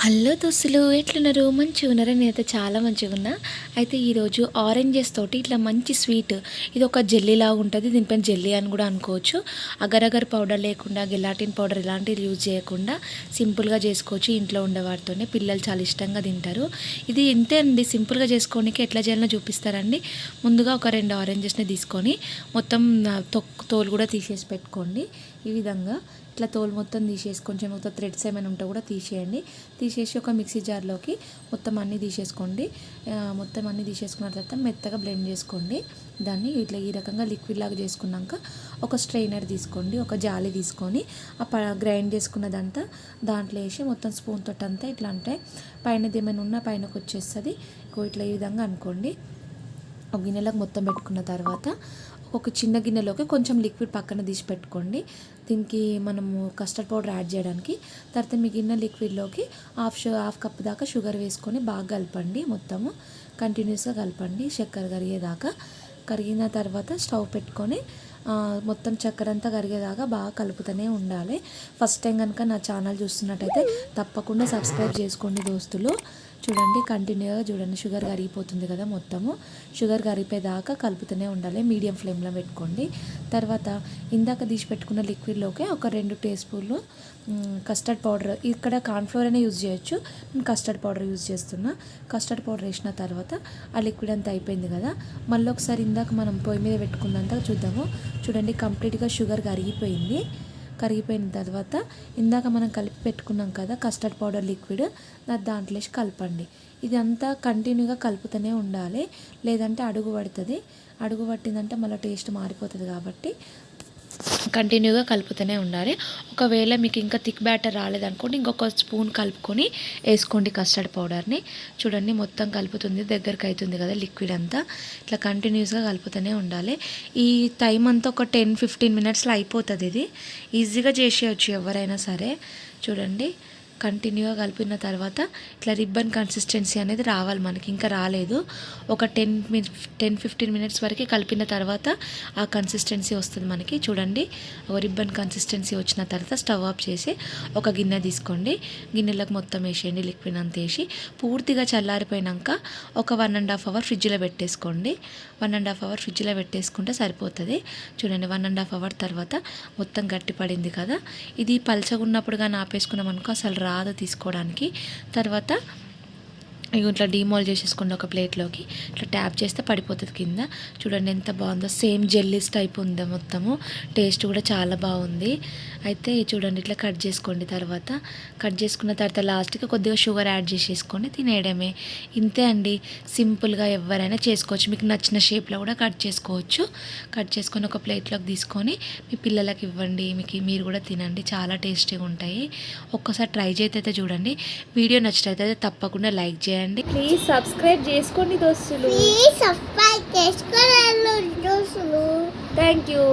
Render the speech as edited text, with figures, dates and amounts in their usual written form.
Hello దోస్తులు, ఎట్లున్నారు? మంచిగా ఉన్నారా? నేనైతే చాలా మంచిగా ఉన్నా. అయితే ఈరోజు ఆరెంజెస్ తోటి ఇట్లా మంచి స్వీట్, ఇది ఒక జెల్లీ లాగా ఉంటుంది. దీనిపైన జెల్లీ అని కూడా అనుకోవచ్చు. అగరగర్ పౌడర్ లేకుండా, గెలాటిన్ పౌడర్ ఇలాంటివి యూజ్ చేయకుండా సింపుల్గా చేసుకోవచ్చు. ఇంట్లో ఉండే వాటితోనే పిల్లలు చాలా ఇష్టంగా తింటారు. ఇది ఇంతే అండి, సింపుల్గా చేసుకోనికి ఎట్లా చేయాలో చూపిస్తారండి. ముందుగా ఒక 2 ఆరెంజెస్ని తీసుకొని మొత్తం తోలు కూడా తీసేసి పెట్టుకోండి. ఈ విధంగా ఇట్లా తోలు మొత్తం తీసేసి కొంచెం మొత్తం థ్రెడ్స్ ఏమైనా ఉంటే కూడా తీసేయండి. తీసేసి ఒక మిక్సీ జార్లోకి మొత్తం అన్నీ తీసేసుకోండి. మొత్తం అన్నీ తీసుకున్న తర్వాత మెత్తగా బ్లెండ్ చేసుకోండి. దాన్ని ఇట్లా ఈ రకంగా లిక్విడ్ లాగా చేసుకున్నాక ఒక స్ట్రైనర్ తీసుకోండి, ఒక జాలి తీసుకొని గ్రైండ్ చేసుకున్నదంతా దాంట్లో వేసి మొత్తం స్పూన్ తోటంతా ఇట్లా అంటే పైనది ఏమైనా ఉన్నా పైనకు వచ్చేస్తుంది. ఇట్లా ఈ విధంగా అనుకోండి. ఒక గిన్నెలోకి మొత్తం పెట్టుకున్న తర్వాత ఒక చిన్న గిన్నెలోకి కొంచెం లిక్విడ్ పక్కన తీసి దీనికి మనము కస్టర్డ్ పౌడర్ యాడ్ చేయడానికి. తర్వాత మిగిలిన లిక్విడ్లోకి హాఫ్ కప్ దాకా షుగర్ వేసుకొని బాగా కలపండి. మొత్తము కంటిన్యూస్గా కలపండి చక్కెర కరిగేదాకా. కరిగిన తర్వాత స్టవ్ పెట్టుకొని మొత్తం చక్కెర అంతా కరిగేదాకా బాగా కలుపుతూనే ఉండాలి. ఫస్ట్ టైం కనుక నా ఛానల్ చూస్తున్నట్టయితే తప్పకుండా సబ్స్క్రైబ్ చేసుకోండి దోస్తులు. చూడండి, కంటిన్యూగా చూడండి, షుగర్ కరిగిపోతుంది కదా. మొత్తము షుగర్ కరిగిపోయేదాకా కలుపుతూనే ఉండాలి. మీడియం ఫ్లేమ్లో పెట్టుకోండి. తర్వాత ఇందాక తీసి పెట్టుకున్న లిక్విడ్లోకి ఒక 2 టీ స్పూన్లు కస్టర్డ్ పౌడర్, ఇక్కడ కార్న్ఫ్లోర్ అయినా యూజ్ చేయొచ్చు, నేను కస్టర్డ్ పౌడర్ యూజ్ చేస్తున్నా. కస్టర్డ్ పౌడర్ వేసిన తర్వాత ఆ లిక్విడ్ అంతా అయిపోయింది కదా. మళ్ళీ ఒకసారి ఇందాక మనం పొయ్యి మీద పెట్టుకున్నంత చూద్దాము. చూడండి, కంప్లీట్గా షుగర్ కరిగిపోయిన తర్వాత ఇందాక మనం కలిపి పెట్టుకున్నాం కదా కస్టర్డ్ పౌడర్ లిక్విడ్, దాంట్లో వేసి కలపండి. ఇది అంతా కంటిన్యూగా కలుపుతూనే ఉండాలి, లేదంటే అడుగు పట్టిందంటే మళ్ళీ టేస్ట్ మారిపోతుంది. కాబట్టి కంటిన్యూగా కలుపుతూనే ఉండాలి. ఒకవేళ మీకు ఇంకా థిక్ బ్యాటర్ రాలేదనుకోండి, ఇంకొక స్పూన్ కలుపుకొని వేసుకోండి కస్టర్డ్ పౌడర్ని. చూడండి, మొత్తం కలుపుతుంది, దగ్గరికి అవుతుంది కదా లిక్విడ్ అంతా. ఇట్లా కంటిన్యూస్గా కలుపుతూనే ఉండాలి. ఈ టైం అంతా ఒక 10-15 మినిట్స్లో అయిపోతుంది. ఇది ఈజీగా చేసేయచ్చు ఎవరైనా సరే. చూడండి, కంటిన్యూగా కలిపిన తర్వాత ఇట్లా రిబ్బన్ కన్సిస్టెన్సీ అనేది రావాలి మనకి. ఇంకా రాలేదు. ఒక 10-15 మినిట్స్ వరకు కలిపిన తర్వాత ఆ కన్సిస్టెన్సీ వస్తుంది మనకి. చూడండి, ఒక రిబ్బన్ కన్సిస్టెన్సీ వచ్చిన తర్వాత స్టవ్ ఆఫ్ చేసి ఒక గిన్నె తీసుకోండి. గిన్నెలకు మొత్తం వేసేయండి, లిక్విడ్ అంతా వేసి పూర్తిగా చల్లారిపోయినాక ఒక 1.5 అవర్ ఫ్రిడ్జ్లో పెట్టేసుకోండి. 1.5 అవర్ ఫ్రిడ్జ్లో పెట్టేసుకుంటే సరిపోతుంది. చూడండి, 1.5 అవర్ తర్వాత మొత్తం గట్టిపడింది కదా. ఇది పల్చగా ఉన్నప్పుడు కానీ ఆపేసుకున్నాం అనుకో అసలు రాదు తీసుకోవడానికి. తర్వాత ఇట్లా డీమాల్ చేసేసుకోండి ఒక ప్లేట్లోకి. ఇట్లా ట్యాప్ చేస్తే పడిపోతుంది కింద. చూడండి ఎంత బాగుందో, సేమ్ జెల్లీస్ టైప్ ఉందో మొత్తము. టేస్ట్ కూడా చాలా బాగుంది. అయితే చూడండి, ఇట్లా కట్ చేసుకోండి. తర్వాత కట్ చేసుకున్న తర్వాత లాస్ట్కి కొద్దిగా షుగర్ యాడ్ చేసేసుకొని తినేయడమే. ఇంతే అండి, సింపుల్గా ఎవరైనా చేసుకోవచ్చు. మీకు నచ్చిన షేప్లో కూడా కట్ చేసుకోవచ్చు. కట్ చేసుకొని ఒక ప్లేట్లోకి తీసుకొని మీ పిల్లలకి ఇవ్వండి, మీరు కూడా తినండి. చాలా టేస్టీగా ఉంటాయి. ఒక్కసారి ట్రై చేస్తే చూడండి. వీడియో నచ్చినట్లయితే తప్పకుండా లైక్ చేయండి. ప్లీజ్ సబ్స్క్రైబ్ చేసుకోండి దోస్తులు. ప్లీజ్ సబ్స్క్రైబ్ చేసుకోండి దోస్తులు. Thank you.